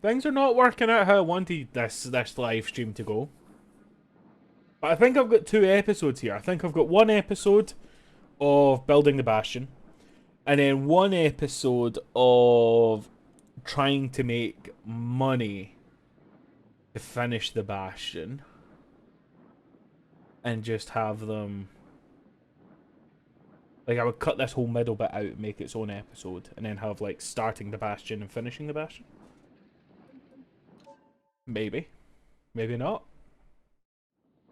Things are not working out how I wanted this live stream to go. But I think I've got 2 episodes here. I think I've got 1 episode of building the Bastion, and then 1 episode of trying to make money to finish the Bastion, and just have them. Like, I would cut this whole middle bit out and make its own episode, and then have, like, starting the Bastion and finishing the Bastion. Maybe. Maybe not.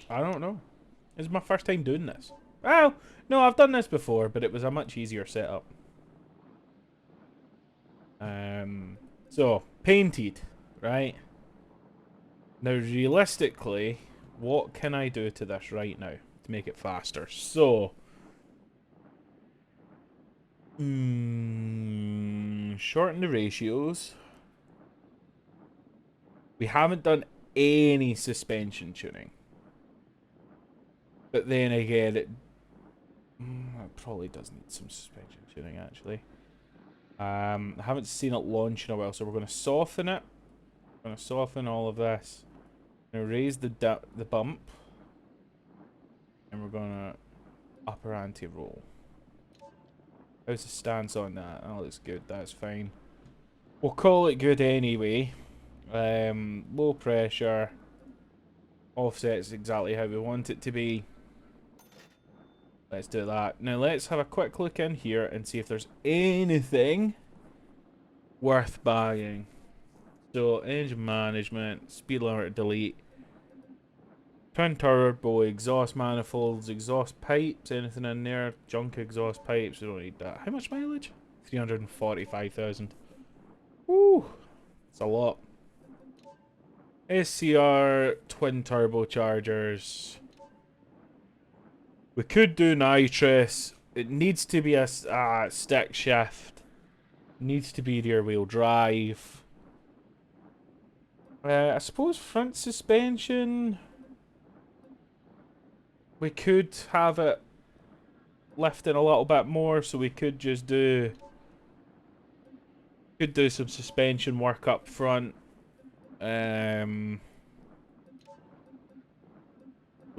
I don't know. This is my first time doing this. Well, no, I've done this before, but it was a much easier setup. So, painted, right? Now, realistically, what can I do to this right now to make it faster? So, shorten the ratios. We haven't done any suspension tuning. But then again, it probably does need some suspension tuning, actually. I haven't seen it launch in a while, so we're going to soften it. We're going to soften all of this. We're going to raise the bump. And we're going to upper anti-roll. How's the stance on that? That looks good, that's fine. We'll call it good anyway. Low pressure. Offset's exactly how we want it to be. Let's do that. Now let's have a quick look in here and see if there's anything worth buying. So, engine management, speed limiter delete, twin turbo, exhaust manifolds, exhaust pipes, anything in there? Junk exhaust pipes, we don't need that. How much mileage? 345,000. Woo! It's a lot. SCR, twin turbochargers. We could do nitrous. It needs to be a stick shift. Needs to be rear wheel drive. I suppose front suspension. We could have it lifting a little bit more, so we could just do. Could do some suspension work up front. We'll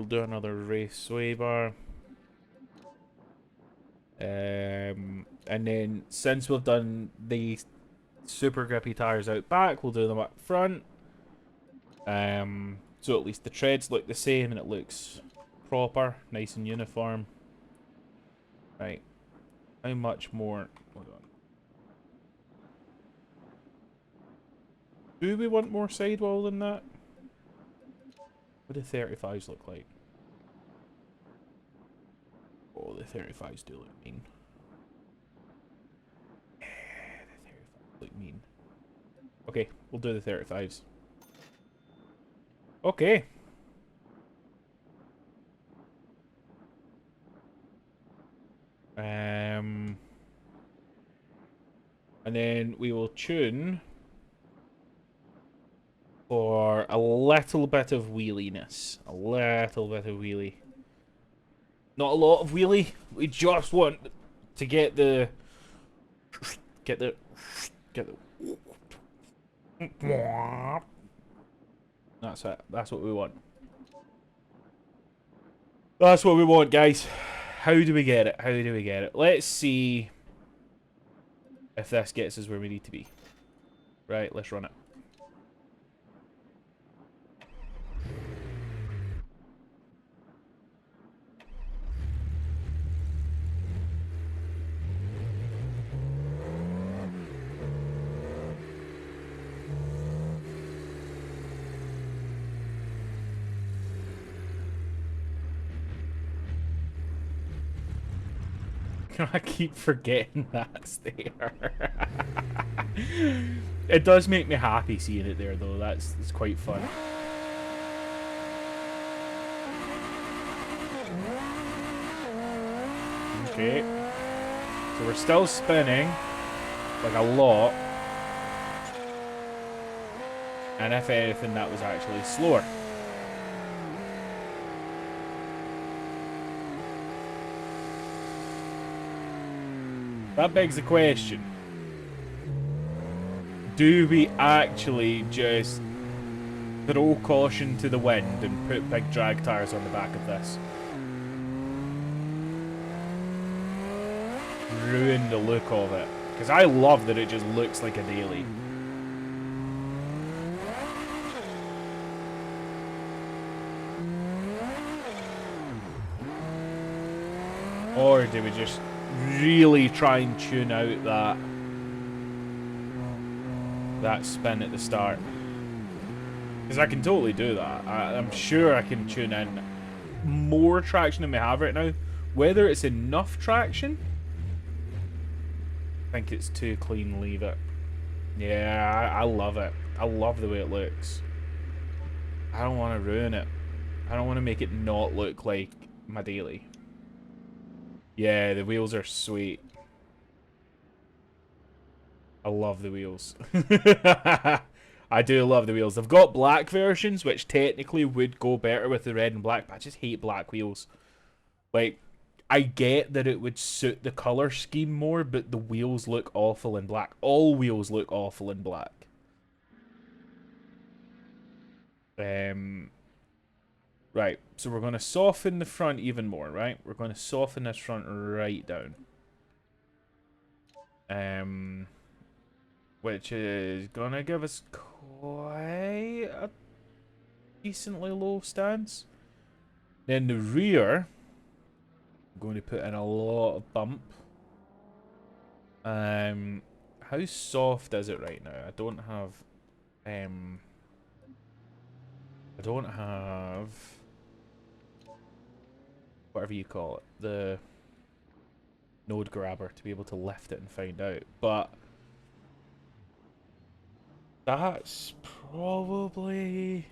do another race sway bar. And then since we've done the super grippy tires out back, we'll do them up front. So at least the treads look the same and it looks proper, nice and uniform. Right. How much more? Hold on. Do we want more sidewall than that? What do 35s look like? Oh, the 35s do look mean. The 35s look mean. Okay, we'll do the 35s. Okay. And then we will tune for a little bit of wheeliness. A little bit of wheelie. Not a lot of wheelie. We just want to get the That's it. That's what we want. That's what we want, guys. How do we get it? How do we get it? Let's see if this gets us where we need to be. Right, let's run it. I keep forgetting that's there. It does make me happy seeing it there, though. It's quite fun. Okay. So we're still spinning, like a lot. And if anything, that was actually slower. That begs the question. do we actually just throw caution to the wind and put big drag tires on the back of this? Ruin the look of it. Because I love that it just looks like a daily. Or do we just really try and tune out that spin at the start? Because I can totally do that. I'm sure I can tune in more traction than we have right now. Whether it's enough traction, I think it's too clean, leave it. Yeah, I love it. I love the way it looks. I don't want to ruin it. I don't want to make it not look like my daily. Yeah, the wheels are sweet. I love the wheels. I do love the wheels. They've got black versions, which technically would go better with the red and black, but I just hate black wheels. Like, I get that it would suit the color scheme more, but the wheels look awful in black. All wheels look awful in black. Right, so we're going to soften the front even more, right? We're going to soften this front right down. Which is going to give us quite a decently low stance. Then the rear, I'm going to put in a lot of bump. How soft is it right now? I don't have whatever you call it, the node grabber to be able to lift it and find out, but that's probably...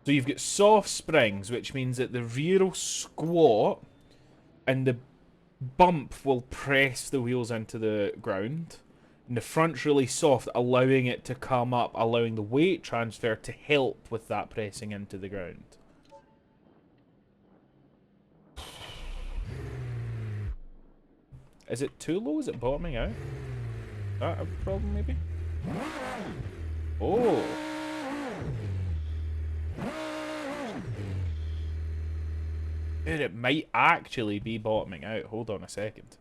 So you've got soft springs, which means that the rear will squat and the bump will press the wheels into the ground, and the front's really soft, allowing it to come up, allowing the weight transfer to help with that pressing into the ground. Is it too low? Is it bottoming out? Is that a problem, maybe? Oh! Dude, it might actually be bottoming out. Hold on a second.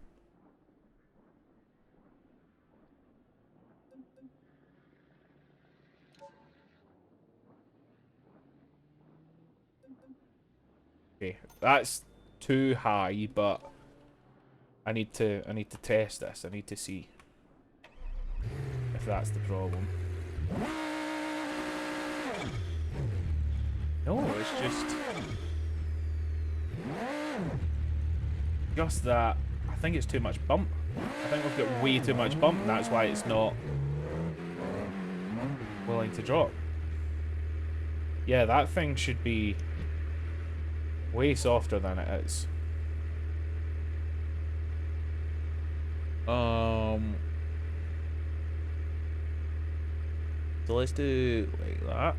Okay, that's too high, but I need to test this. I need to see if that's the problem. No, it's just that I think it's too much bump. I think we've got way too much bump, and that's why it's not willing to drop. Yeah, that thing should be way softer than it is. So let's do like that.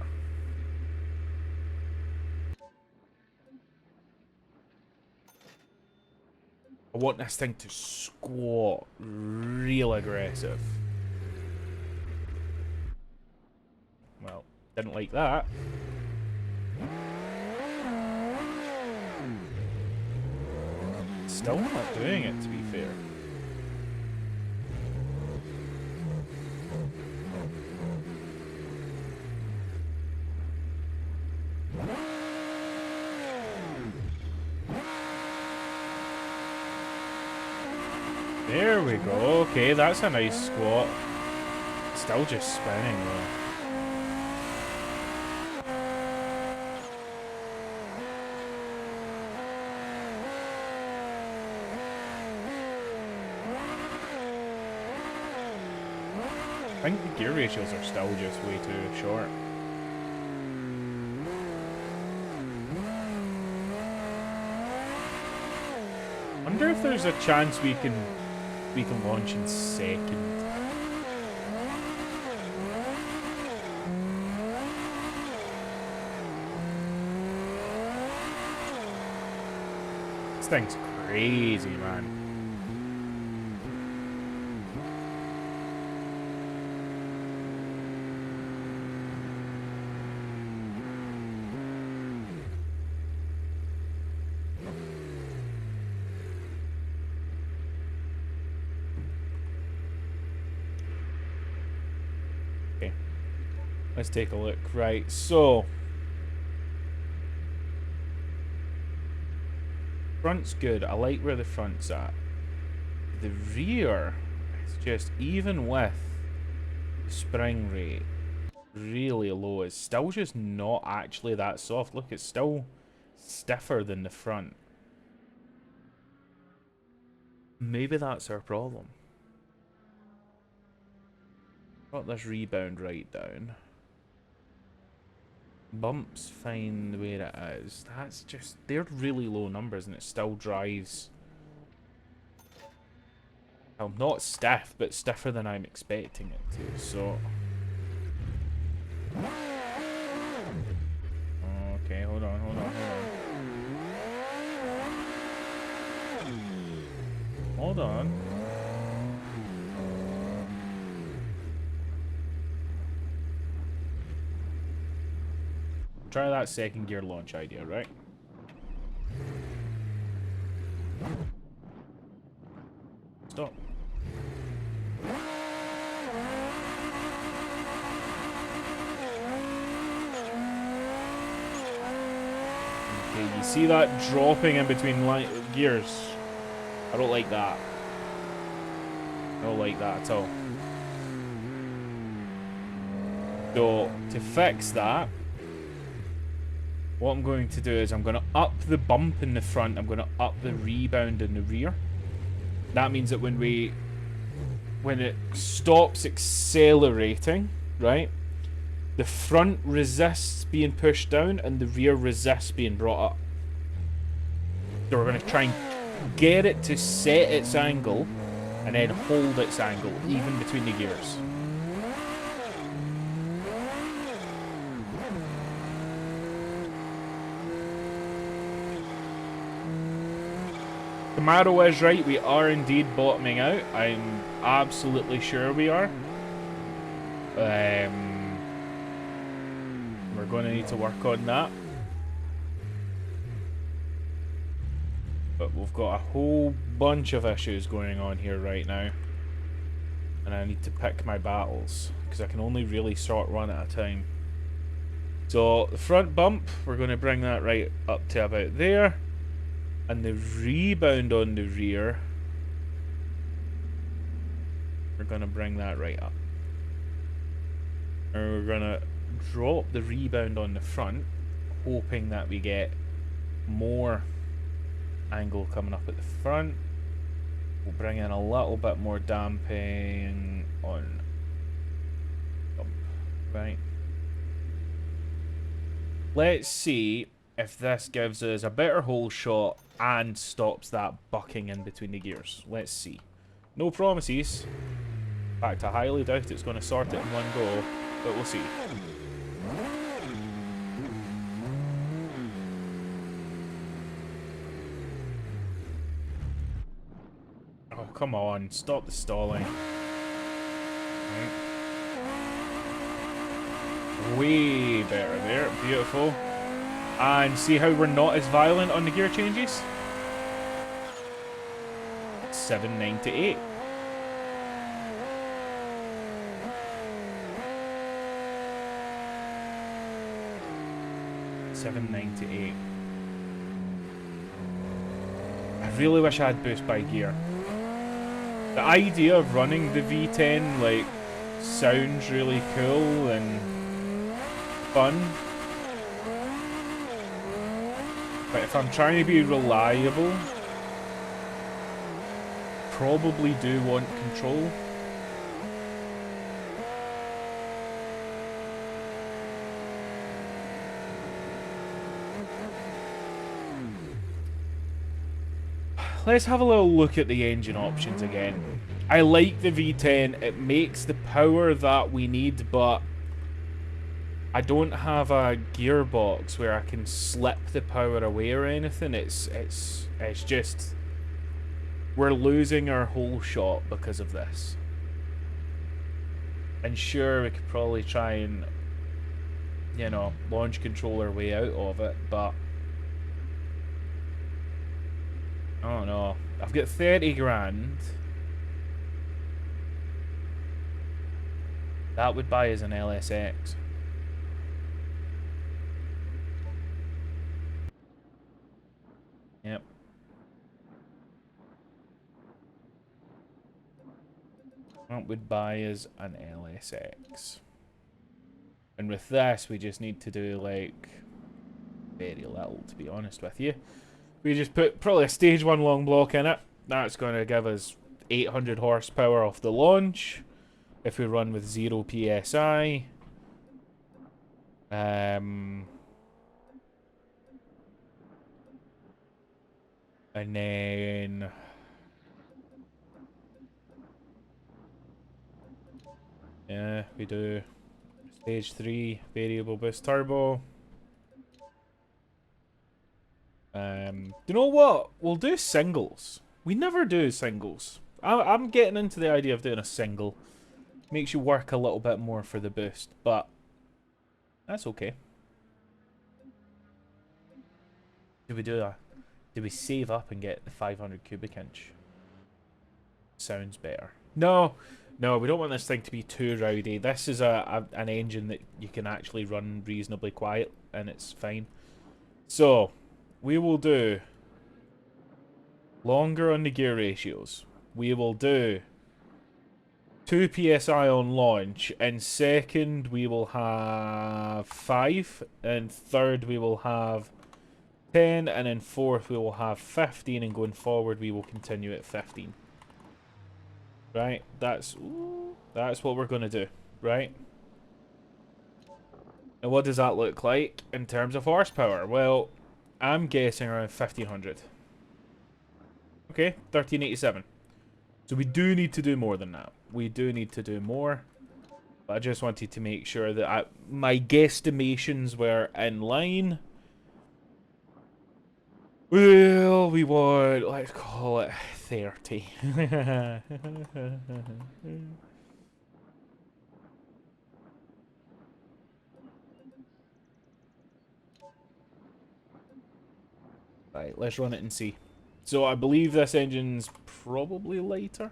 I want this thing to squat real aggressive. Well, didn't like that. Still not doing it, to be fair. There we go. Okay, that's a nice squat. Still just spinning though. I think the gear ratios are still just way too short. Wonder if there's a chance we can launch in second. This thing's crazy, man. Okay. Let's take a look. Right, so front's good. I like where the front's at. The rear is just, even with the spring rate really low, it's still just not actually that soft. Look, it's still stiffer than the front. Maybe that's our problem. Got this rebound right down. Bumps fine where it is. That's just, they're really low numbers and it still drives. Well, not stiff, but stiffer than I'm expecting it to, so. Okay, hold on. Hold on. Try that second gear launch idea, right? Stop. Okay, you see that dropping in between gears? I don't like that. I don't like that at all. So, to fix that, what I'm going to do is I'm going to up the bump in the front, I'm going to up the rebound in the rear. That means that when it stops accelerating, right, the front resists being pushed down and the rear resists being brought up. So we're going to try and get it to set its angle and then hold its angle even between the gears. Camaro is right, we are indeed bottoming out. I'm absolutely sure we are. We're going to need to work on that. But we've got a whole bunch of issues going on here right now. And I need to pick my battles, because I can only really sort one at a time. So, the front bump, we're going to bring that right up to about there. And the rebound on the rear, we're going to bring that right up. And we're going to drop the rebound on the front, hoping that we get more angle coming up at the front. We'll bring in a little bit more damping on bump, right? Let's see if this gives us a better hole shot and stops that bucking in between the gears. Let's see. No promises. In fact, I highly doubt it's going to sort it in one go, but we'll see. Oh, come on. Stop the stalling. Right. Way better there. Beautiful. And see how we're not as violent on the gear changes? 798. $798. I really wish I had boost by gear. The idea of running the V10 like sounds really cool and fun. But if I'm trying to be reliable, probably do want control. Let's have a little look at the engine options again. I like the V10, it makes the power that we need, but I don't have a gearbox where I can slip the power away or anything. It's just, we're losing our whole shot because of this. And sure, we could probably try and, you know, launch control our way out of it, but I don't know. I've got 30 grand. That would buy us an LSX. Yep. That would buy us an LSX. And with this, we just need to do, like, very little, to be honest with you. We just put probably a stage 1 long block in it. That's going to give us 800 horsepower off the launch. If we run with 0 PSI. And then... yeah, we do stage 3 variable boost turbo. You know what? We'll do singles. We never do singles. I'm getting into the idea of doing a single. Makes you work a little bit more for the boost, but that's okay. Do we do that? Do we save up and get the 500 cubic inch? Sounds better. No, no, we don't want this thing to be too rowdy. This is an engine that you can actually run reasonably quiet, and it's fine. So, we will do longer on the gear ratios. We will do 2 PSI on launch. In second, we will have 5. In third, we will have 10. And in fourth, we will have 15. And going forward, we will continue at 15. Right? That's what we're going to do. Right? And what does that look like in terms of horsepower? Well, I'm guessing around 1500. Okay, 1387. So we do need to do more than that. We do need to do more. But I just wanted to make sure that my guesstimations were in line. Well, we want, let's call it 30. Right, let's run it and see. So I believe this engine's probably lighter.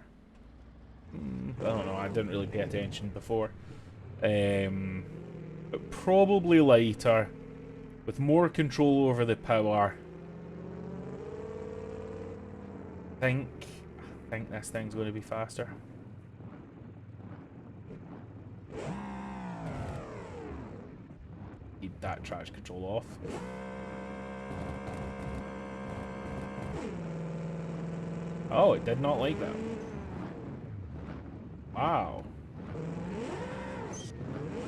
I don't know, I didn't really pay attention before. But probably lighter, with more control over the power. I think this thing's going to be faster. Keep that traction control off. Oh, it did not like that. Wow.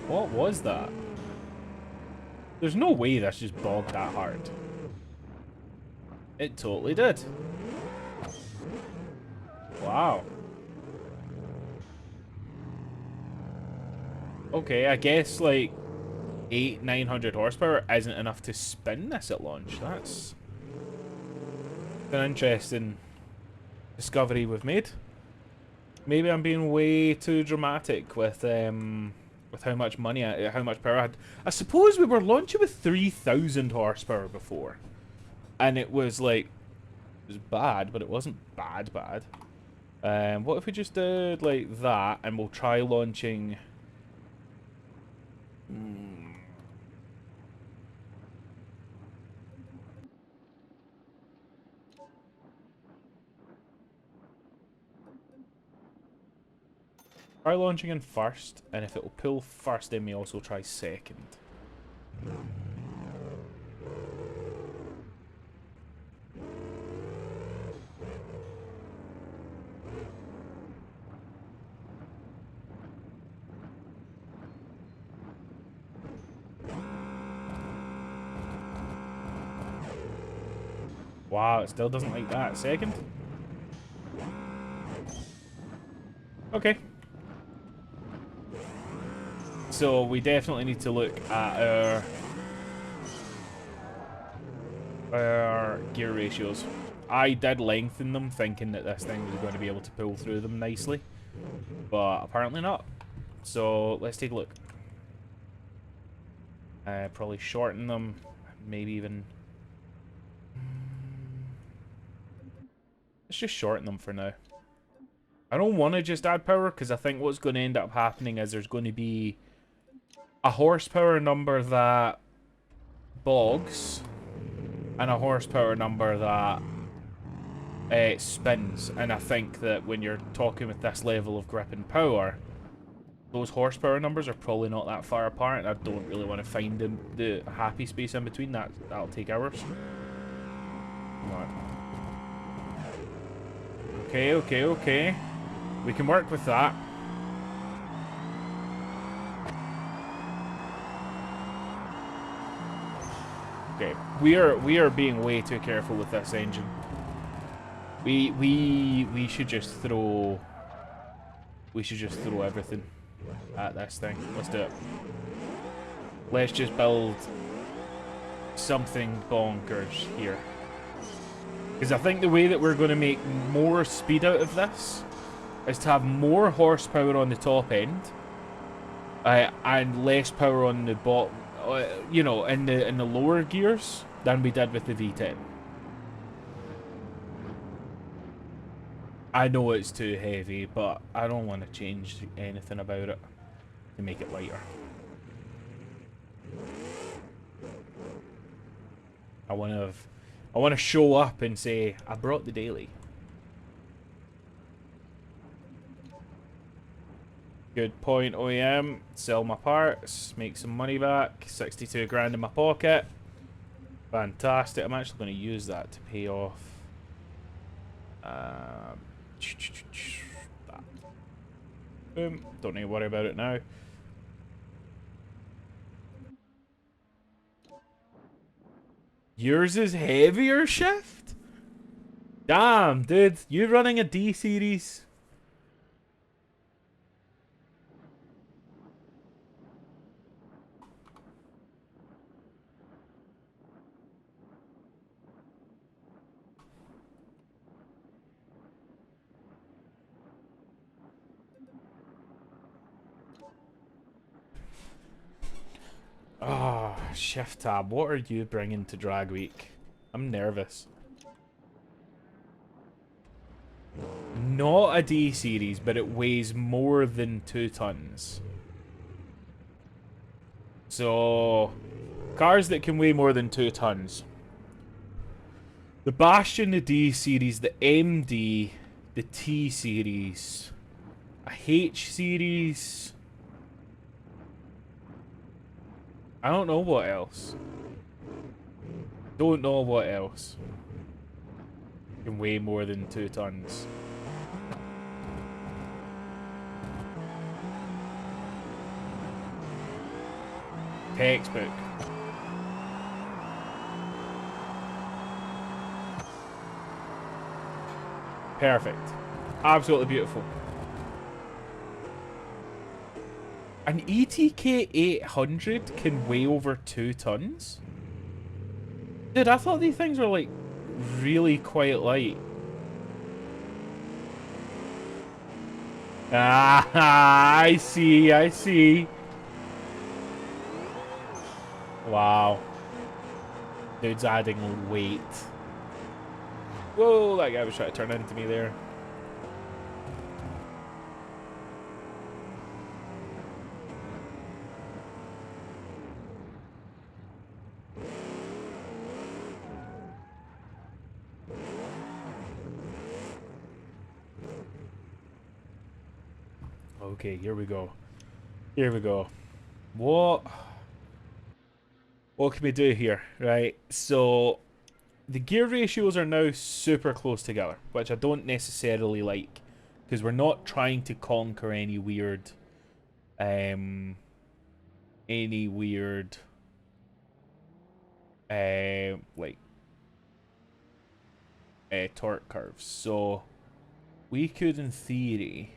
What was that? There's no way that's just bogged that hard. It totally did. Wow. Okay, I guess like 900 horsepower isn't enough to spin this at launch. That's an interesting discovery we've made. Maybe I'm being way too dramatic with how much money, how much power I had. I suppose we were launching with 3000 horsepower before, and it was like, it was bad, but it wasn't bad. What if we just did like that, and we'll try launching. Try launching in first, and if it will pull first, then we also try second. Wow, it still doesn't like that. Second? Okay. So we definitely need to look at our gear ratios. I did lengthen them thinking that this thing was going to be able to pull through them nicely, but apparently not. So let's take a look. Probably shorten them, maybe even... Let's just shorten them for now. I don't want to just add power, because I think what's going to end up happening is there's going to be a horsepower number that bogs and a horsepower number that spins. And I think that when you're talking with this level of grip and power, those horsepower numbers are probably not that far apart, and I don't really want to find the happy space in between. That'll take hours. Right. Okay. We can work with that. Okay, we are being way too careful with this engine. We should just throw. We should just throw everything at this thing. Let's do it. Let's just build something bonkers here. Because I think the way that we're going to make more speed out of this is to have more horsepower on the top end, and less power on the bottom, you know, in the lower gears than we did with the V10. I know it's too heavy, but I don't want to change anything about it to make it lighter. I want to show up and say I brought the daily. Good point, OEM. Sell my parts, make some money back. 62 grand in my pocket. Fantastic. I'm actually going to use that to pay off. That. Boom. Don't need to worry about it now. Yours is heavier shift? Damn, dude. You running a D series? Ah, oh, ShiftTab, what are you bringing to Drag Week? I'm nervous. Not a D series, but it weighs more than 2 tons. So, cars that can weigh more than 2 tons. The Bastion, the D series, the MD, the T series, a H series. I don't know what else. Don't know what else can weigh more than 2 tons. Textbook. Perfect. Absolutely beautiful. An ETK 800 can weigh over 2 tons? Dude, I thought these things were like really quite light. Ah, I see. Wow. Dude's adding weight. Whoa, that guy was trying to turn into me there. Okay, here we go. What can we do here? Right, so the gear ratios are now super close together, which I don't necessarily like, because we're not trying to conquer any weird like torque curves. So we could, in theory,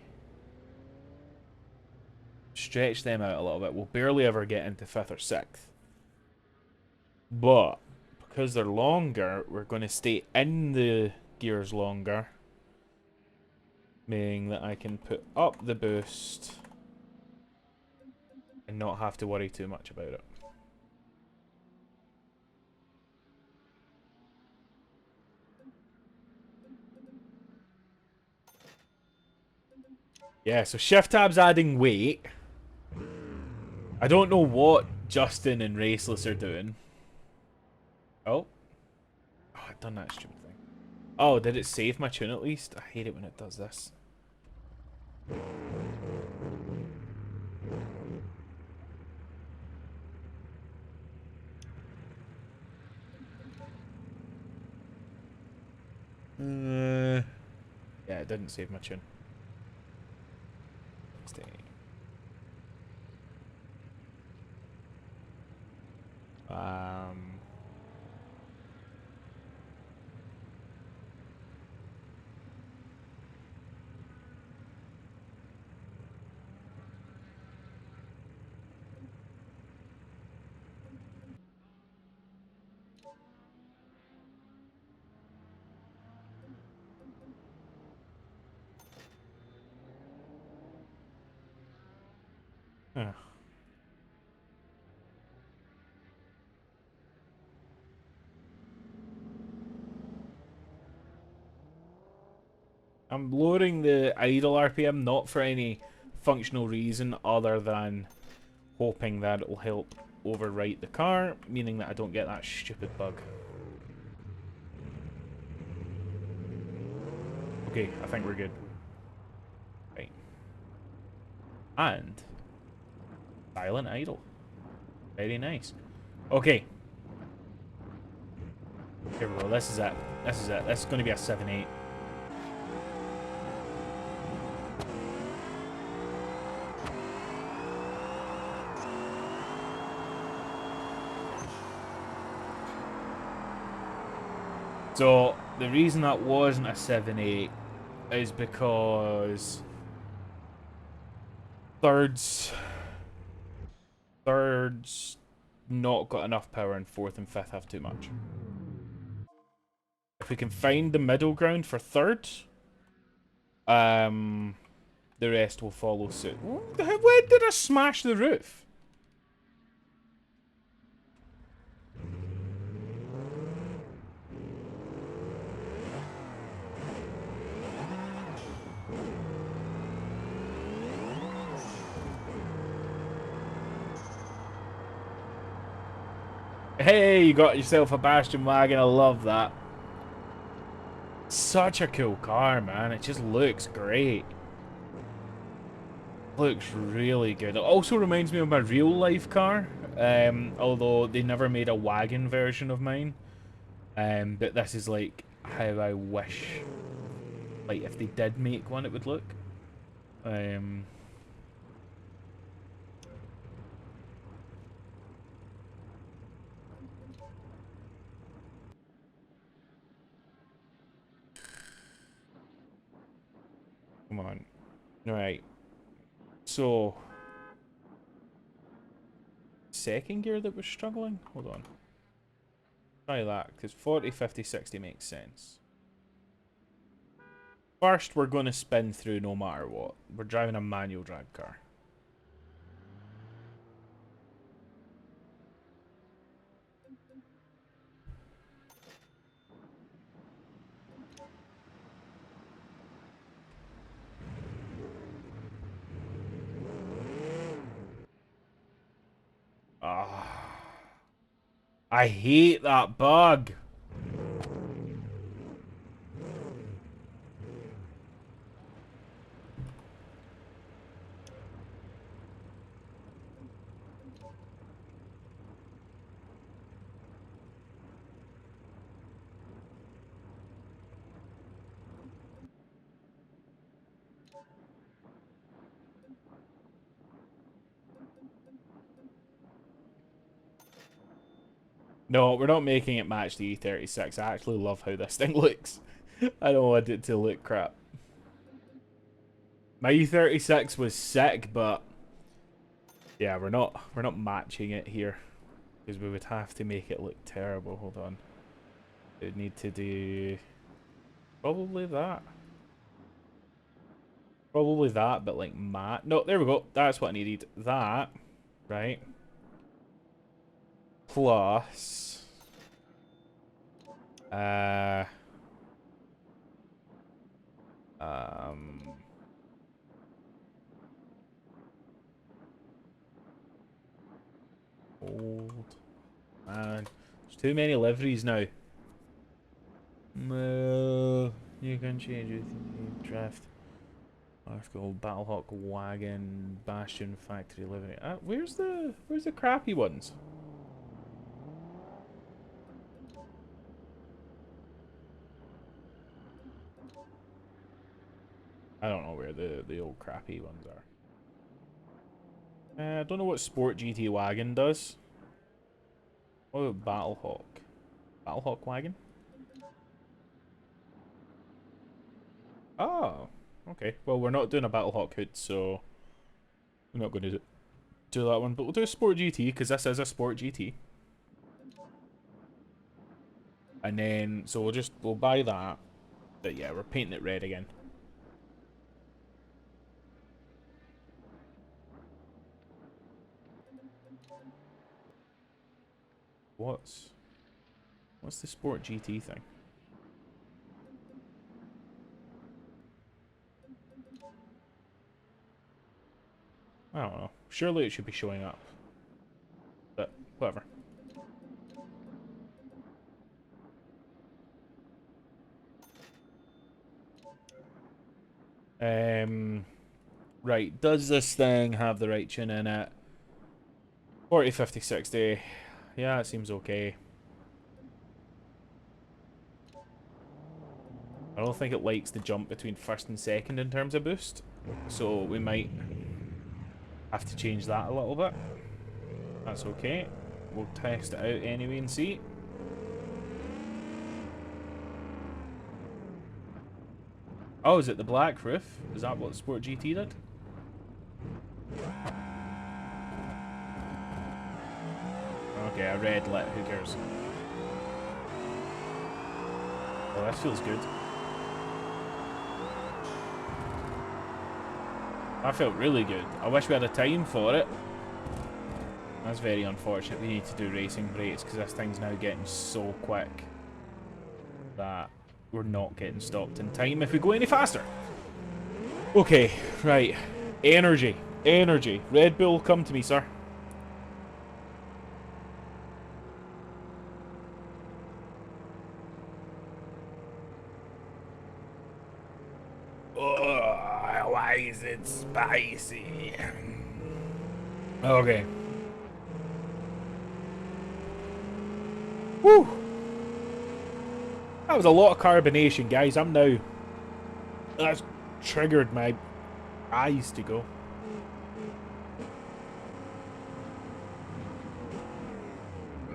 stretch them out a little bit. We'll barely ever get into 5th or 6th. But because they're longer, we're going to stay in the gears longer. Meaning that I can put up the boost and not have to worry too much about it. Yeah, so ShiftTab's adding weight. I don't know what Justin and Raceless are doing. Oh. Oh, I've done that stupid thing. Oh, did it save my tune at least? I hate it when it does this. Yeah, it didn't save my tune. Stay. Um... Huh. I'm lowering the idle RPM not for any functional reason other than hoping that it'll help overwrite the car, meaning that I don't get that stupid bug. Okay, I think we're good. Right. And silent idle. Very nice. Okay. Here we go. This is it. This is it. This is going to be a 7-8. So, the reason that wasn't a 7-8 is because thirds not got enough power and fourth and fifth have too much. If we can find the middle ground for third, the rest will follow suit. When did I smash the roof? Hey, you got yourself a Bastion wagon. I love that. Such a cool car, man. It just looks great. Looks really good. It also reminds me of my real life car. Although they never made a wagon version of mine. But this is like how I wish, like if they did make one, it would look. Come on. Right. So, second gear that was struggling? Hold on. Try that, because 40, 50, 60 makes sense. First, we're going to spin through no matter what. We're driving a manual drive car. Ah, I hate that bug. No, we're not making it match the E36. I actually love how this thing looks. I don't want it to look crap. My E36 was sick, but yeah, we're not matching it here because we would have to make it look terrible. Hold on. We'd need to do probably that. Probably that, but like matte. No, there we go. That's what I needed. That, right? Plus, um, man. There's too many liveries now. You can change it. Drift. Article, Battlehawk Wagon, Bastion Factory Livery. Where's the crappy ones? I don't know where the old crappy ones are. I don't know what Sport GT Wagon does. What about Battlehawk? Battlehawk Wagon? Oh, okay. Well, we're not doing a Battlehawk hood, so we're not going to do that one. But we'll do a Sport GT, because this is a Sport GT. And then, so we'll buy that. But yeah, we're painting it red again. What's the Sport GT thing? I don't know. Surely it should be showing up. But whatever. Right, does this thing have the right tune in it? 40, 50, 60. Yeah, it seems okay. I don't think it likes the jump between first and second in terms of boost. So we might have to change that a little bit. That's okay. We'll test it out anyway and see. Oh, is it the black roof? Is that what Sport GT did? Okay, a red lit, who cares? Oh, that feels good. That felt really good. I wish we had a time for it. That's very unfortunate. We need to do racing brakes because this thing's now getting so quick that we're not getting stopped in time if we go any faster. Okay, right. Energy. Energy. Red Bull, come to me, sir. Oh, why is it spicy? Okay. Woo! That was a lot of carbonation, guys. That's triggered my eyes to go.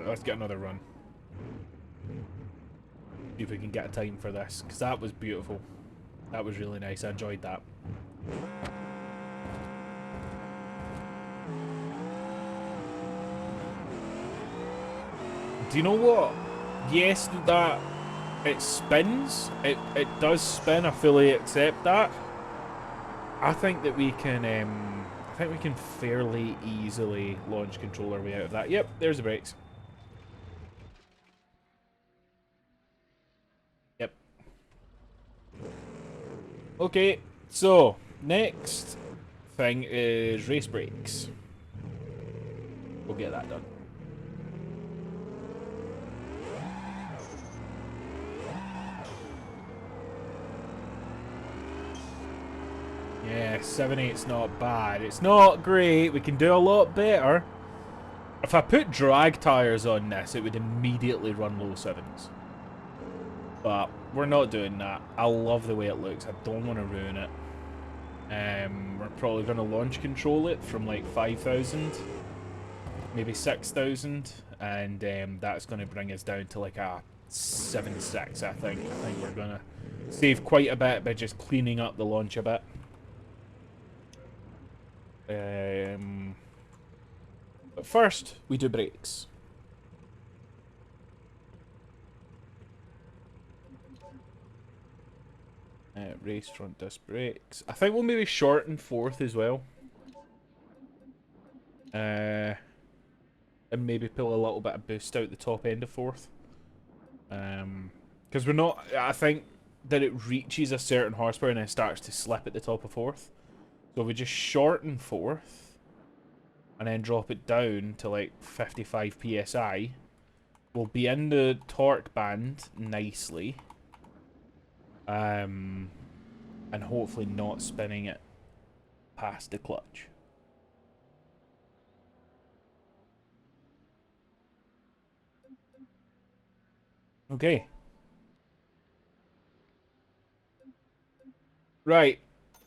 Let's get another run. See if we can get a time for this, because that was beautiful. That was really nice. I enjoyed that. Do you know what? Yes, that it spins. It does spin. I fully accept that. I think that we can. I think we can fairly easily launch control our way out of that. Yep, there's the brakes. Yep. Okay, so next thing is race brakes. We'll get that done. Yeah, 7/8's not bad. It's not great. We can do a lot better. If I put drag tires on this, it would immediately run low 7s. But we're not doing that. I love the way it looks. I don't want to ruin it. We're probably going to launch control it from like 5,000, maybe 6,000, and that's going to bring us down to like a 7.6. I think we're going to save quite a bit by just cleaning up the launch a bit. But first, we do brakes. Race front disc brakes. I think we'll maybe shorten fourth as well. And maybe pull a little bit of boost out the top end of fourth. Because we're not... I think that it reaches a certain horsepower and then starts to slip at the top of fourth. So we just shorten fourth and then drop it down to like 55 psi, We'll be in the torque band nicely. And hopefully not spinning it past the clutch. Okay. Right.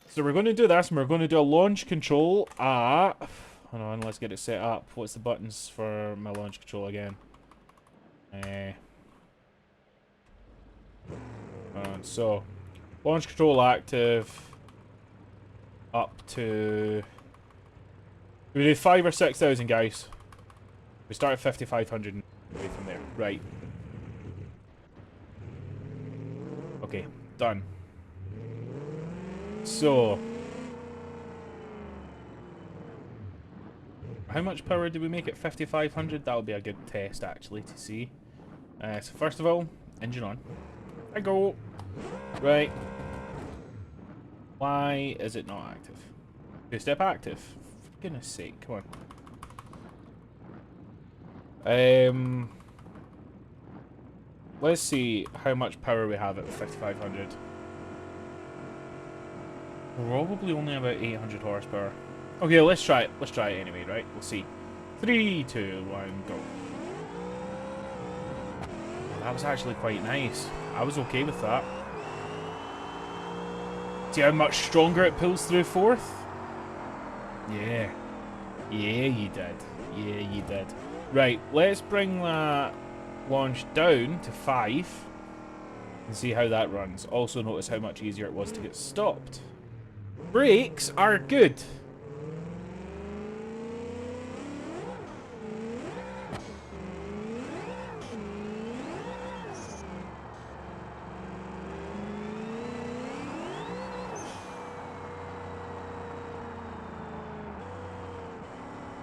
So we're going to do this, and we're going to do a launch control at... Hold on, let's get it set up. What's the buttons for my launch control again? So, launch control active up to... We do 5,000 or 6,000, guys. We start at 5,500 and away from there. Right. Okay, done. So, how much power did we make it? 5,500? That would be a good test, actually, to see. So first of all, engine on. I go. Right. Why is it not active? Two-step active. For goodness sake, come on. Let's see how much power we have at 5,500. Probably only about 800 horsepower. Okay, let's try it. Let's try it anyway, right? We'll see. 3, 2, 1, go. That was actually quite nice. I was okay with that. See how much stronger it pulls through fourth? Yeah. Yeah, you did. Yeah, you did. Right, let's bring that launch down to 5 and see how that runs. Also notice how much easier it was to get stopped. Brakes are good.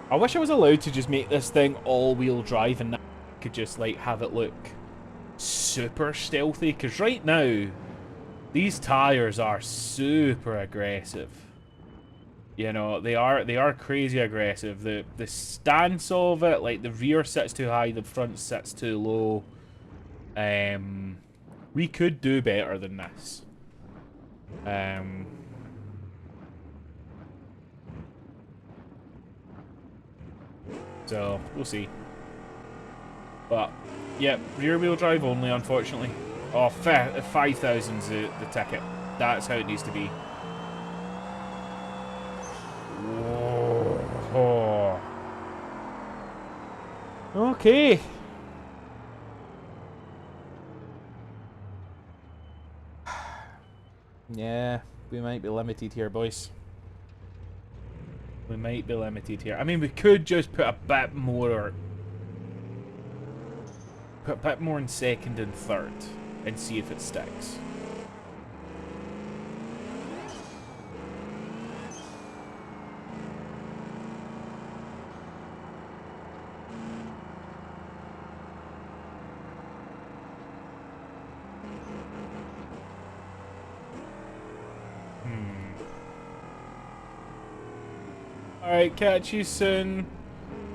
I wish I was allowed to just make this thing all-wheel drive and I could just like have it look super stealthy, because right now these tires are super aggressive. You know, they are crazy aggressive. The stance of it, like the rear sits too high, the front sits too low. We could do better than this. So, we'll see. But, yeah, rear wheel drive only, unfortunately. Oh, 5,000's the ticket. That's how it needs to be. Whoa. Okay. Yeah, we might be limited here, boys. We might be limited here. I mean, we could just put a bit more... Put a bit more in second and third and see if it sticks. Alright, catch you soon.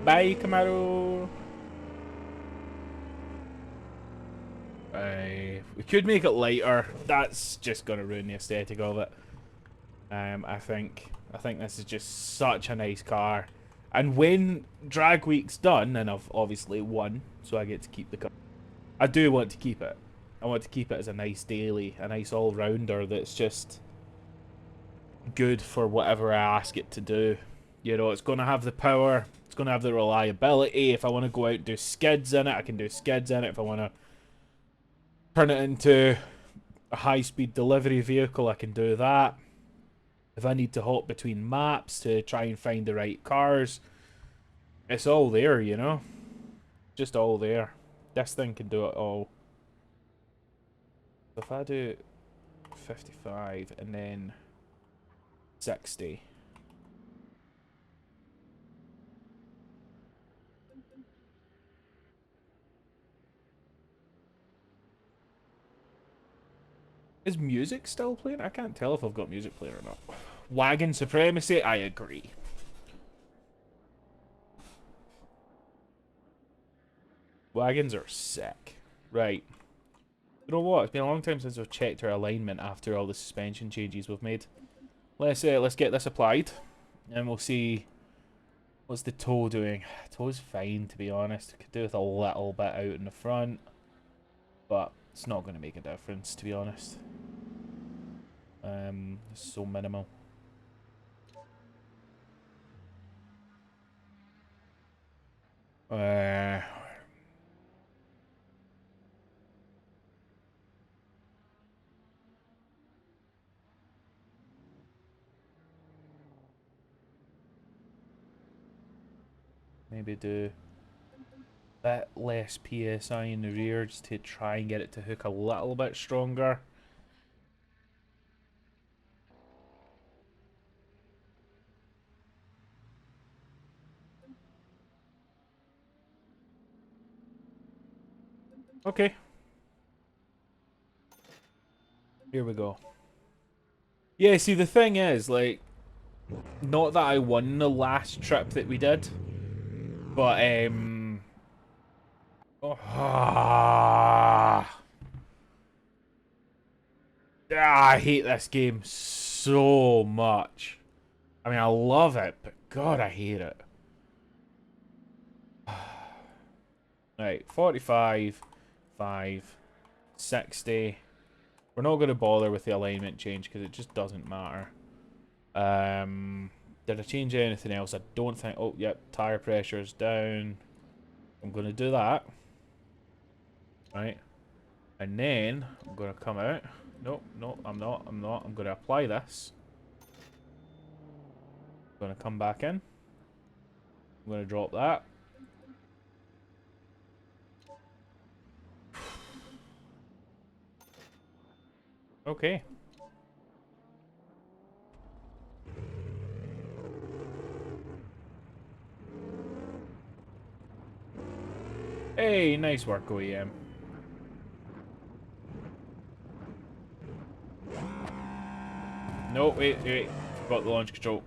Bye, Camaro. We could make it lighter. That's just gonna ruin the aesthetic of it. I think this is just such a nice car. And when drag week's done, and I've obviously won, so I get to keep the car. I do want to keep it. I want to keep it as a nice daily, a nice all-rounder that's just good for whatever I ask it to do. You know, it's going to have the power, it's going to have the reliability. If I want to go out and do skids in it, I can do skids in it. If I want to turn it into a high-speed delivery vehicle, I can do that. If I need to hop between maps to try and find the right cars, it's all there, you know? Just all there. This thing can do it all. If I do 55 and then 60... Is music still playing? I can't tell if I've got music playing or not. Wagon supremacy, I agree. Wagons are sick. Right. You know what? It's been a long time since I've checked our alignment after all the suspension changes we've made. Let's get this applied, and we'll see what's the toe doing. Toe's fine, to be honest. Could do with a little bit out in the front, but it's not going to make a difference, to be honest. It's so minimal. Maybe do a bit less PSI in the rear just to try and get it to hook a little bit stronger. Okay. Here we go. Yeah, see, the thing is, like, not that I won the last trip that we did, but, I hate this game so much. I mean, I love it, but God, I hate it. Right, 45, 5, 60. We're not going to bother with the alignment change because it just doesn't matter. Did I change anything else? I don't think... Oh, yep, tire pressure's down. I'm going to do that. Right. And then I'm going to come out. Nope, no, I'm not. I'm going to apply this. I'm going to come back in. I'm going to drop that. Okay. Hey, nice work, OEM. No, wait. Forgot the launch control.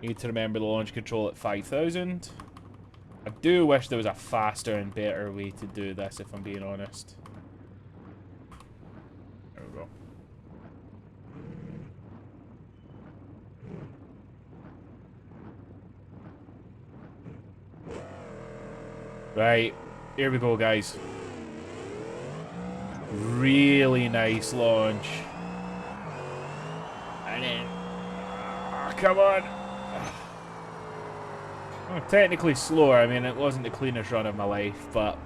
Need to remember the launch control at 5,000. I do wish there was a faster and better way to do this, if I'm being honest. There we go. Right, here we go, guys. Really nice launch. And then... come on! Oh, technically slower. I mean, it wasn't the cleanest run of my life, but...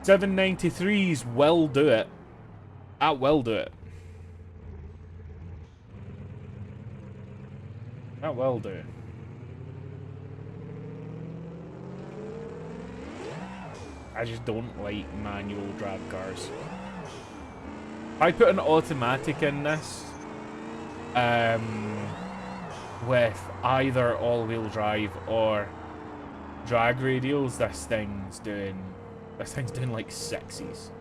793s will do it. That will do it. That will do it. I just don't like manual drag cars. If I put an automatic in this, with either all-wheel drive or drag radials, this thing's doing like 60s.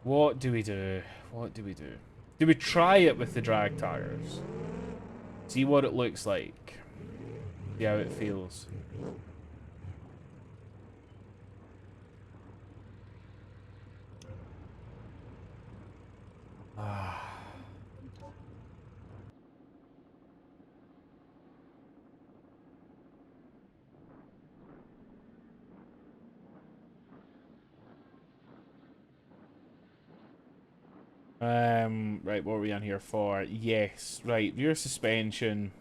What do we do? What do we do? Do we try it with the drag tires? See what it looks like. See how it feels. Right, what are we on here for? Yes, right, rear suspension.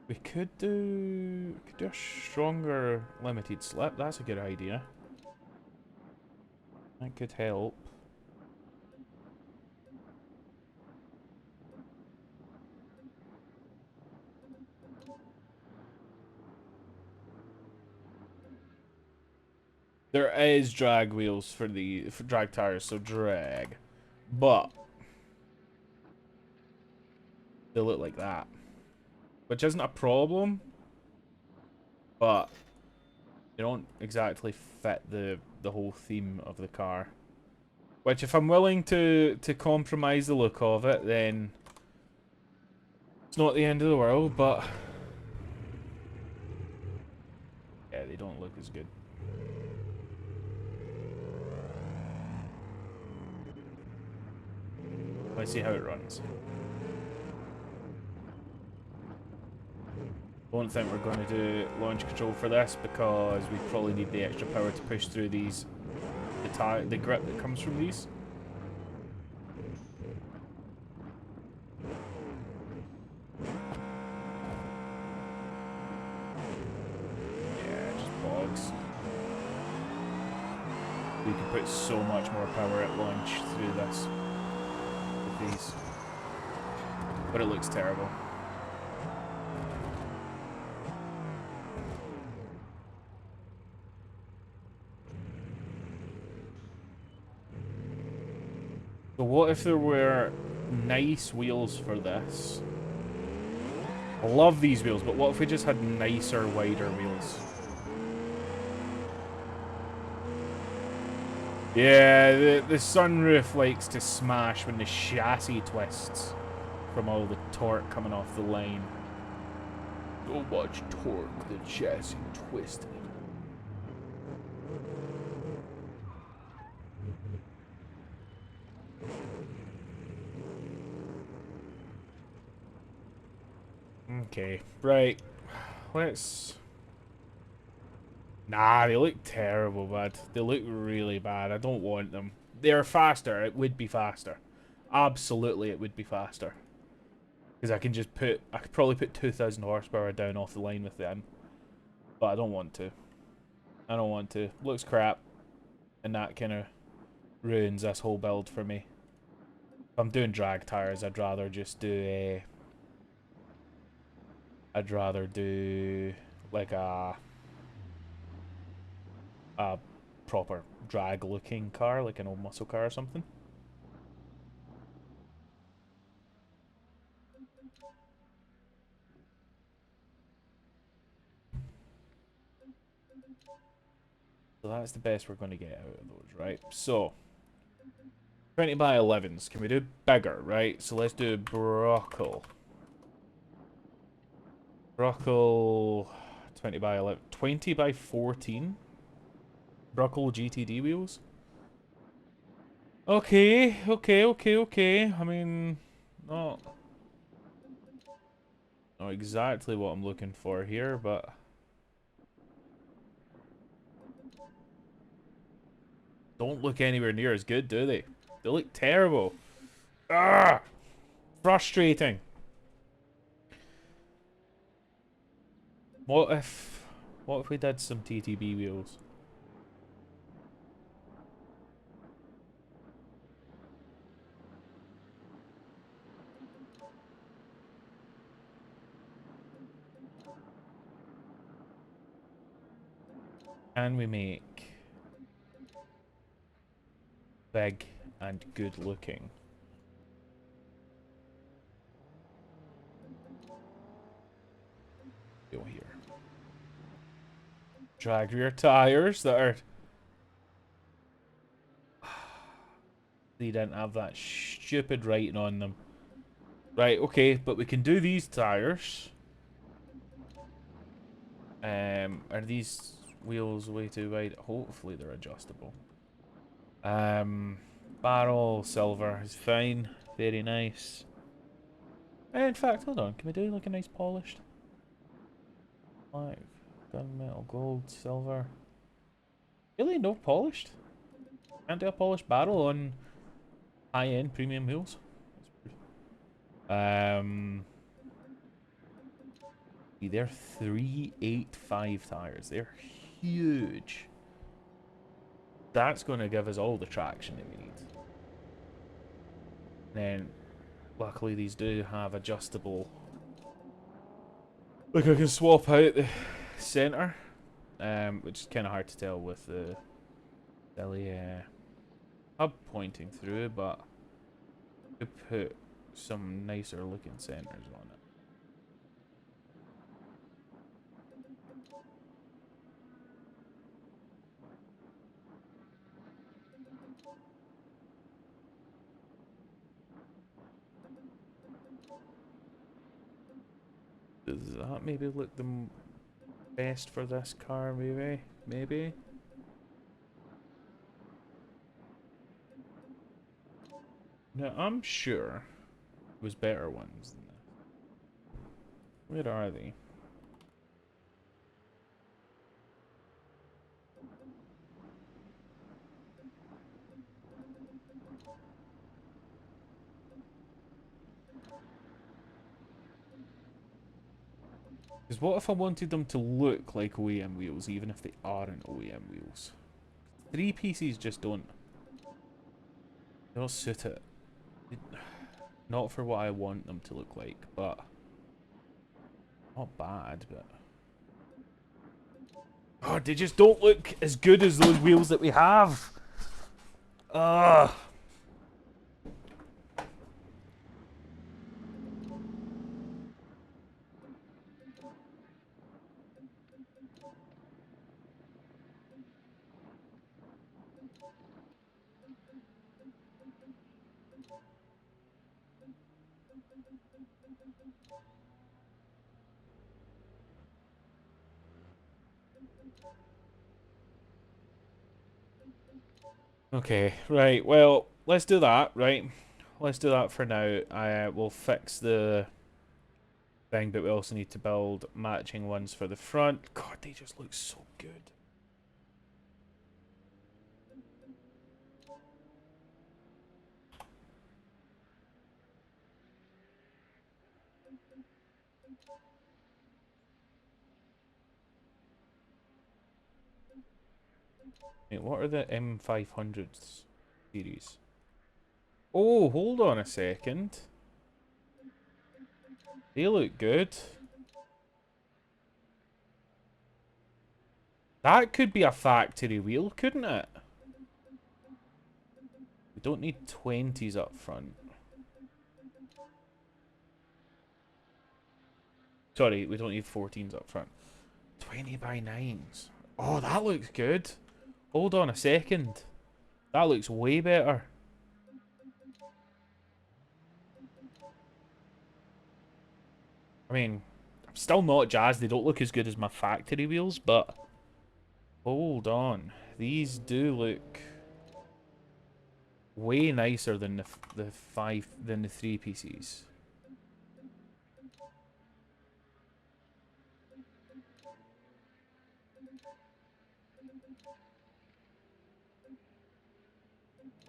We could do a stronger limited slip. That's a good idea. That could help. There is drag wheels for drag tires, so drag. But they look like that, which isn't a problem. but they don't exactly fit the whole theme of the car. Which, if I'm willing to compromise the look of it, then it's not the end of the world, but yeah, they don't look as good. Let's see how it runs. Don't think we're going to do launch control for this because we probably need the extra power to push through these, the grip that comes from these. Yeah, just bogs. We can put so much more power at launch through this with these, but it looks terrible. So what if there were nice wheels for this? I love these wheels, but what if we just had nicer, wider wheels? Yeah, the sunroof likes to smash when the chassis twists from all the torque coming off the line. So much torque, the chassis twisted. Okay, right. Let's... Nah, they look terrible, bud. They look really bad. I don't want them. They're faster. It would be faster. Absolutely, it would be faster. Because I can just put... I could probably put 2,000 horsepower down off the line with them. But I don't want to. I don't want to. Looks crap. And that kind of ruins this whole build for me. If I'm doing drag tires, I'd rather just do a... I'd rather do like a proper drag looking car, like an old muscle car or something. So that's the best we're going to get out of those, right? So 20 by 11s. Can we do bigger, right? So let's do Brockle. Brockle 20 by 11. 20 by 14. Brockle GTD wheels. Okay. I mean, not exactly what I'm looking for here, but don't look anywhere near as good, do they? They look terrible. Ah, frustrating. What if we did some TTB wheels? Can we make big and good looking? Go here. Drag rear tires that are... They didn't have that stupid writing on them. Right, okay, but we can do these tires. Are these wheels way too wide? Hopefully they're adjustable. Barrel silver is fine. Very nice. In fact, hold on. Can we do like a nice polished? Black, gunmetal, gold, silver. Really? No polished? Can't do a polished barrel on high-end premium wheels? They're 385 tires. They're huge. That's going to give us all the traction that we need. And then, luckily, these do have adjustable. Like I can swap out the center, which is kind of hard to tell with the silly hub pointing through, but to put some nicer looking centers on it. Does that maybe look the best for this car? Maybe. No, I'm sure there was better ones than this. Where are they? Because what if I wanted them to look like OEM wheels, even if they aren't OEM wheels? Three pieces just don't. They don't suit it. Not for what I want them to look like, but not bad, but oh, they just don't look as good as those wheels that we have. Ugh. Okay, right, well, let's do that, right? Let's do that for now. I will fix the thing, but we also need to build matching ones for the front. God, they just look so good. Wait, what are the M500s series? Oh, hold on a second. They look good. That could be a factory wheel, couldn't it? We don't need 20s up front. Sorry, we don't need 14s up front. 20 by 9s. Oh, that looks good. Hold on a second. That looks way better. I mean, I'm still not jazzed. They don't look as good as my factory wheels, but hold on. These do look way nicer than the three pieces.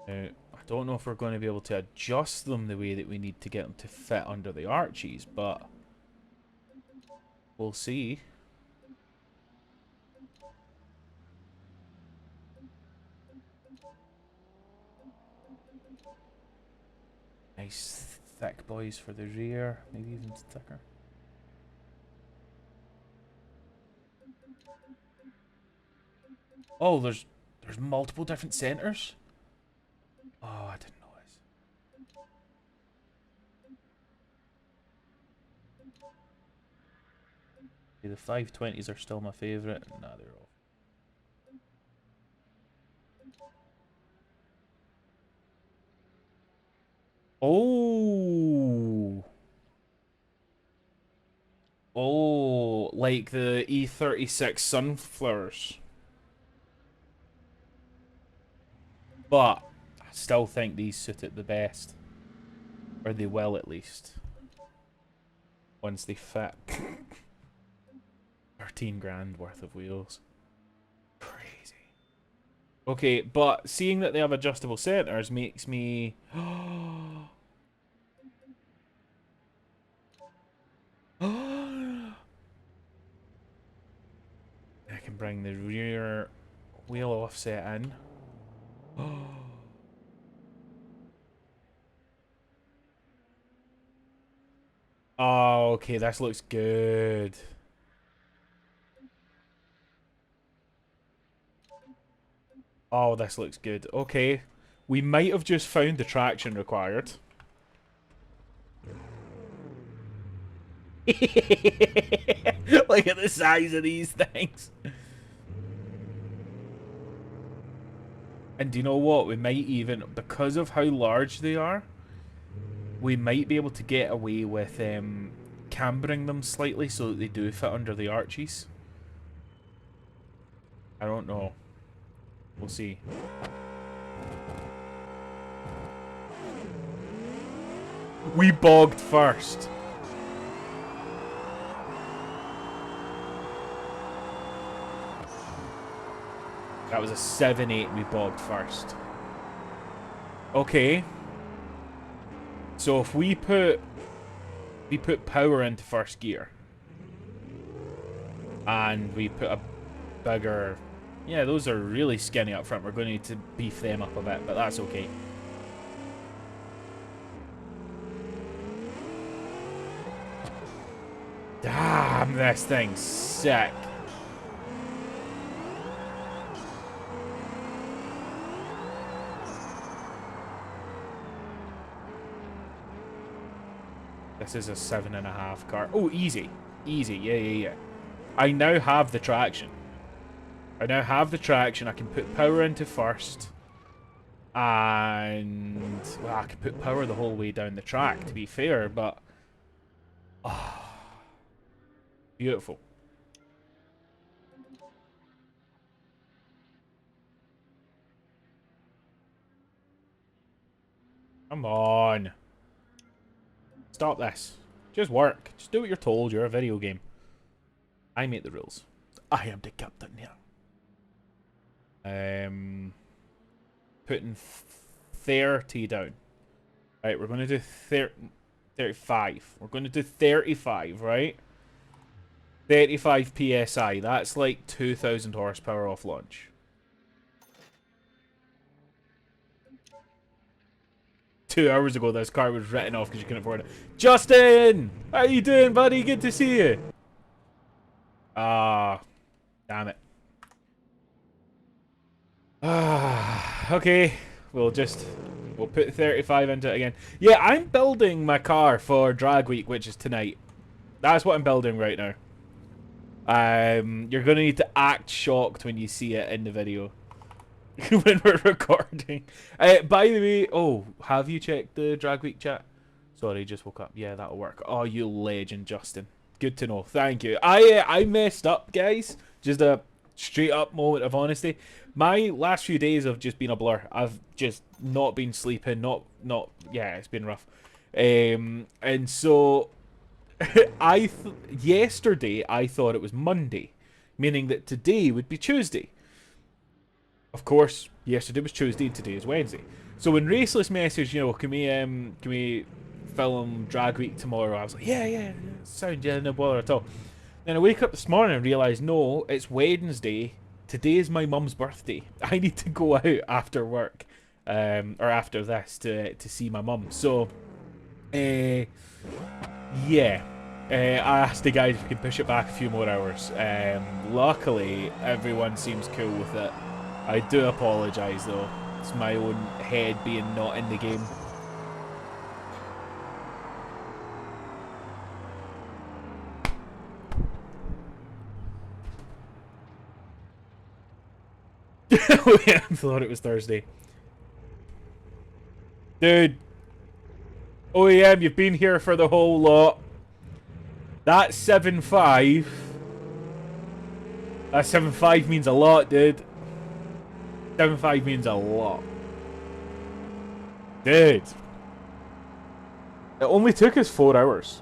Now, I don't know if we're going to be able to adjust them the way that we need to get them to fit under the arches, but we'll see. Nice thick boys for the rear, maybe even thicker. Oh, there's multiple different centers. Oh, I didn't notice. Okay, the 520s are still my favourite. Nah, they're off. Oh. Oh, like the E36 sunflowers. But I still think these suit it the best. Or they will, at least. Once they fit. 13 grand worth of wheels. Crazy. Okay, but seeing that they have adjustable centers makes me... I can bring the rear wheel offset in. Oh, okay, this looks good. Oh, this looks good. Okay. We might have just found the traction required. Look at the size of these things. And do you know what? We might even, because of how large they are, we might be able to get away with cambering them slightly so that they do fit under the arches. I don't know. We'll see. We bogged first. That was a 7-8 we bogged first. Okay. So if we put power into first gear and we put a bigger, yeah, those are really skinny up front. We're going to need to beef them up a bit, but that's okay. Damn, this thing's sick. This is a 7.5 car. Oh, easy. Easy. Yeah. I now have the traction. I can put power into first. And... well, I can put power the whole way down the track, to be fair, but... oh, beautiful. Come on. Stop this. Just work. Just do what you're told. You're a video game. I make the rules. I am the captain here. Putting 30 down. Right, we're going to do 35. We're going to do 35, right? 35 PSI. That's like 2,000 horsepower off launch. 2 hours ago, this car was written off because you couldn't afford it. Justin! How you doing, buddy? Good to see you. Ah, damn it. Okay. We'll put 35 into it again. Yeah, I'm building my car for Drag Week, which is tonight. That's what I'm building right now. You're gonna need to act shocked when you see it in the video. When we're recording. By the way, oh, have you checked the Drag Week chat? Sorry, just woke up. Yeah, that'll work. Oh, you legend, Justin. Good to know. Thank you. I messed up, guys. Just a straight up moment of honesty. My last few days have just been a blur. I've just not been sleeping. Yeah, it's been rough. And so yesterday I thought it was Monday, meaning that today would be Tuesday. Of course, yesterday was Tuesday and today is Wednesday. So when Raceless messaged, you know, can we film Drag Week tomorrow? I was like, yeah, sound, yeah, no bother at all. Then I wake up this morning and realise, no, it's Wednesday. Today is my mum's birthday. I need to go out after work, or after this to see my mum. So, yeah. I asked the guys if we can push it back a few more hours. Luckily, everyone seems cool with it. I do apologise though. It's my own head being not in the game. Oh yeah, I thought it was Thursday. Dude. OEM, you've been here for the whole lot. That 7.5. That 7.5 means a lot, dude. 7.5 means a lot. Dude. It only took us 4 hours.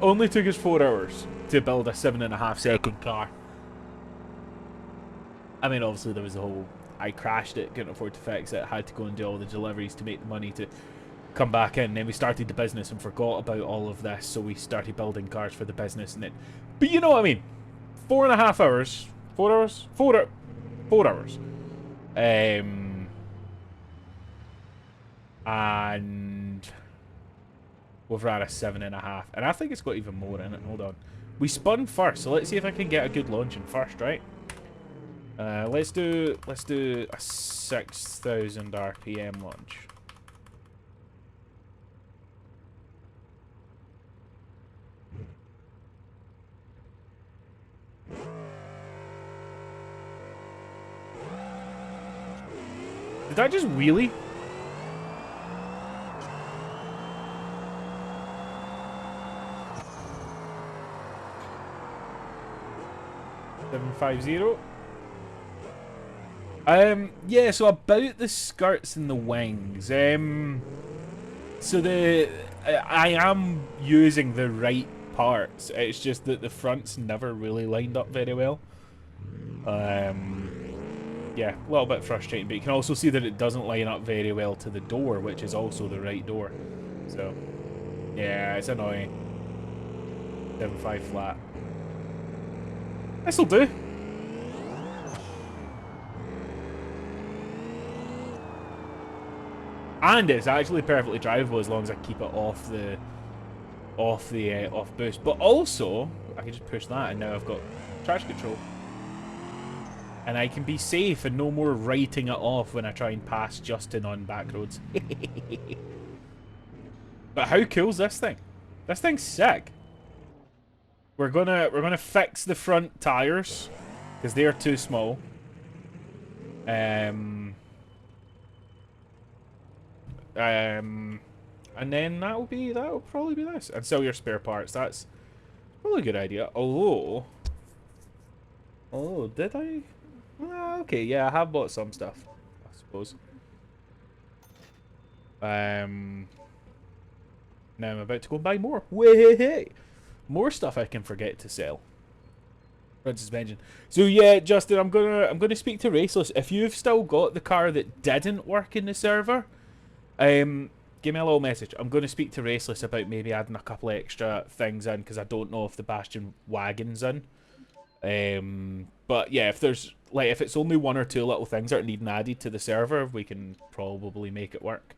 Only took us 4 hours to build a 7.5-second car. I mean, obviously there was the whole... I crashed it, couldn't afford to fix it, had to go and do all the deliveries to make the money to come back in. Then we started the business and forgot about all of this, so we started building cars for the business. And then, but you know what I mean? 4.5 hours. 4 hours? 4 hours. And we've ran a 7.5. And I think it's got even more in it. Hold on. We spun first, so let's see if I can get a good launch in first, right? Let's do a 6,000 RPM launch. Did I just wheelie? 750. Yeah, so about the skirts and the wings. So I am using the right parts. It's just that the front's never really lined up very well. Yeah, a little bit frustrating, but you can also see that it doesn't line up very well to the door, which is also the right door. So, yeah, it's annoying. 7.5 flat. This'll do. And it's actually perfectly drivable as long as I keep it off boost. But also, I can just push that, and now I've got traction control. And I can be safe and no more writing it off when I try and pass Justin on back roads. But how cool's this thing? This thing's sick. We're gonna fix the front tires because they're too small. And then that'll probably be this. And sell your spare parts. That's probably a good idea. Although, did I? Okay, yeah, I have bought some stuff, I suppose. Now I'm about to go and buy more. Way, more stuff I can forget to sell. Front suspension. So yeah, Justin, I'm gonna speak to Raceless. If you've still got the car that didn't work in the server, give me a little message. I'm gonna speak to Raceless about maybe adding a couple of extra things in because I don't know if the Bastion wagon's in. But yeah, if it's only one or two little things that are needing added to the server, we can probably make it work.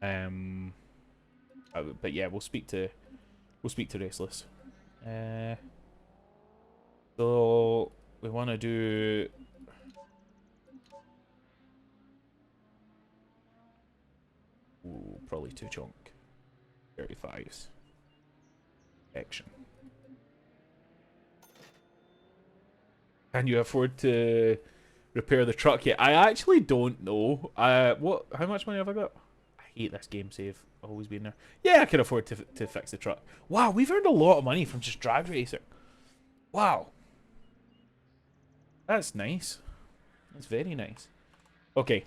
But yeah, we'll speak to Raceless. So we want to do. Ooh, probably 2 chunk 35s. Action. Can you afford to repair the truck yet? I actually don't know. How much money have I got? I hate this game save. Always been there. Yeah, I can afford to fix the truck. Wow, we've earned a lot of money from just drag racing. Wow. That's nice. That's very nice. Okay.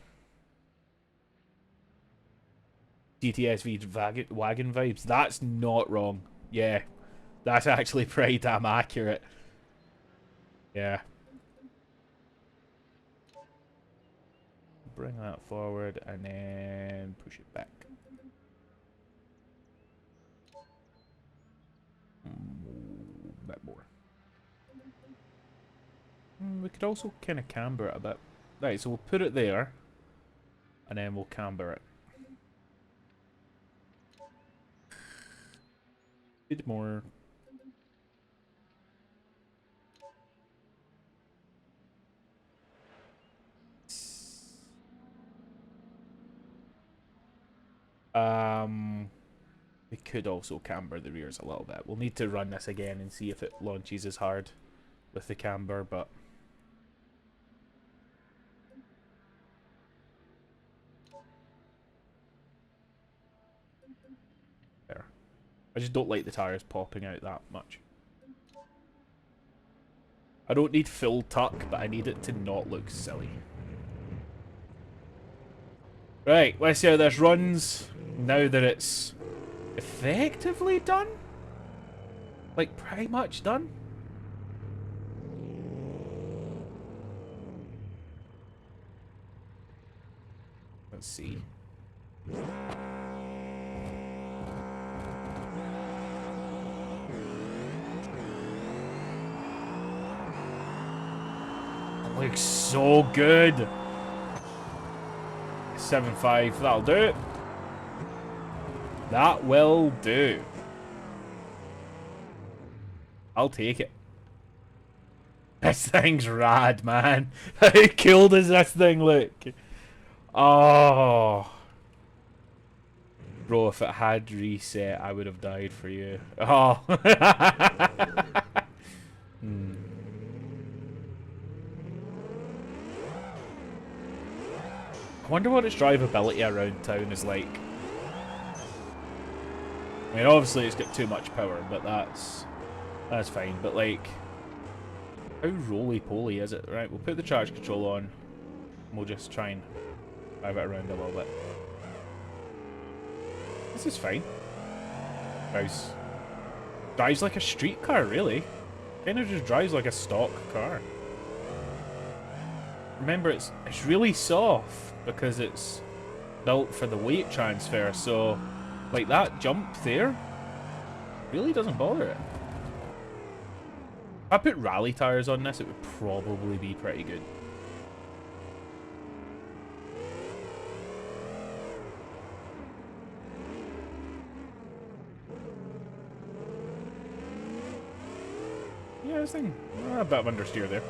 GTSV wagon vibes. That's not wrong. Yeah. That's actually pretty damn accurate. Yeah. Bring that forward and then push it back. A bit more. We could also kind of camber it a bit. Right, so we'll put it there and then we'll camber it. A bit more. We could also camber the rears a little bit. We'll need to run this again and see if it launches as hard with the camber, but there. I just don't like the tires popping out that much. I don't need full tuck, but I need it to not look silly. Right, let's see how this runs now that it's effectively done. Like, pretty much done. Let's see. That looks so good. 7.5, that'll do it. That will do. I'll take it. This thing's rad, man. How cool does this thing look? Oh. Bro, if it had reset, I would have died for you. Oh. I wonder what its drivability around town is like. I mean, obviously it's got too much power, but that's fine. But like, How roly-poly is it? Right, we'll put the charge control on. And we'll just try and drive it around a little bit. This is fine. Drives like a street car, really. Kind of just drives like a stock car. Remember, it's really soft because it's built for the weight transfer, so like that jump there really doesn't bother it. If I put rally tires on this, it would probably be pretty good. Yeah, this thing, a bit of understeer there.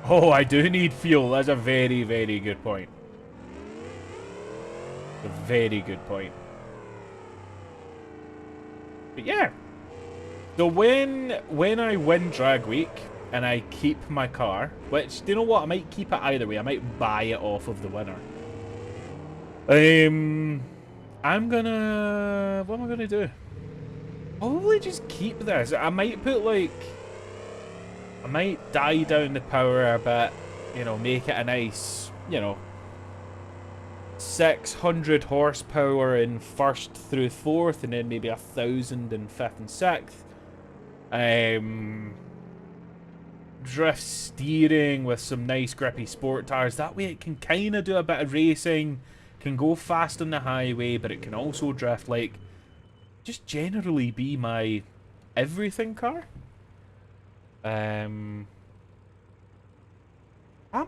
Oh, I do need fuel. That's a very, very good point. A very good point. But yeah. So when I win drag week and I keep my car, which, do you know what? I might keep it either way. I might buy it off of the winner. I'm gonna... What am I gonna do? Probably just keep this. I might put like... I might die down the power a bit, you know, make it a nice, you know, 600 horsepower in first through fourth, and then maybe 1,000 in fifth and sixth. Drift steering with some nice grippy sport tires. That way it can kind of do a bit of racing, can go fast on the highway, but it can also drift, like, just generally be my everything car. That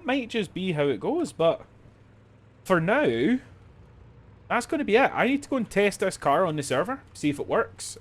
might just be how it goes, but for now, that's going to be it. I need to go and test this car on the server, see if it works.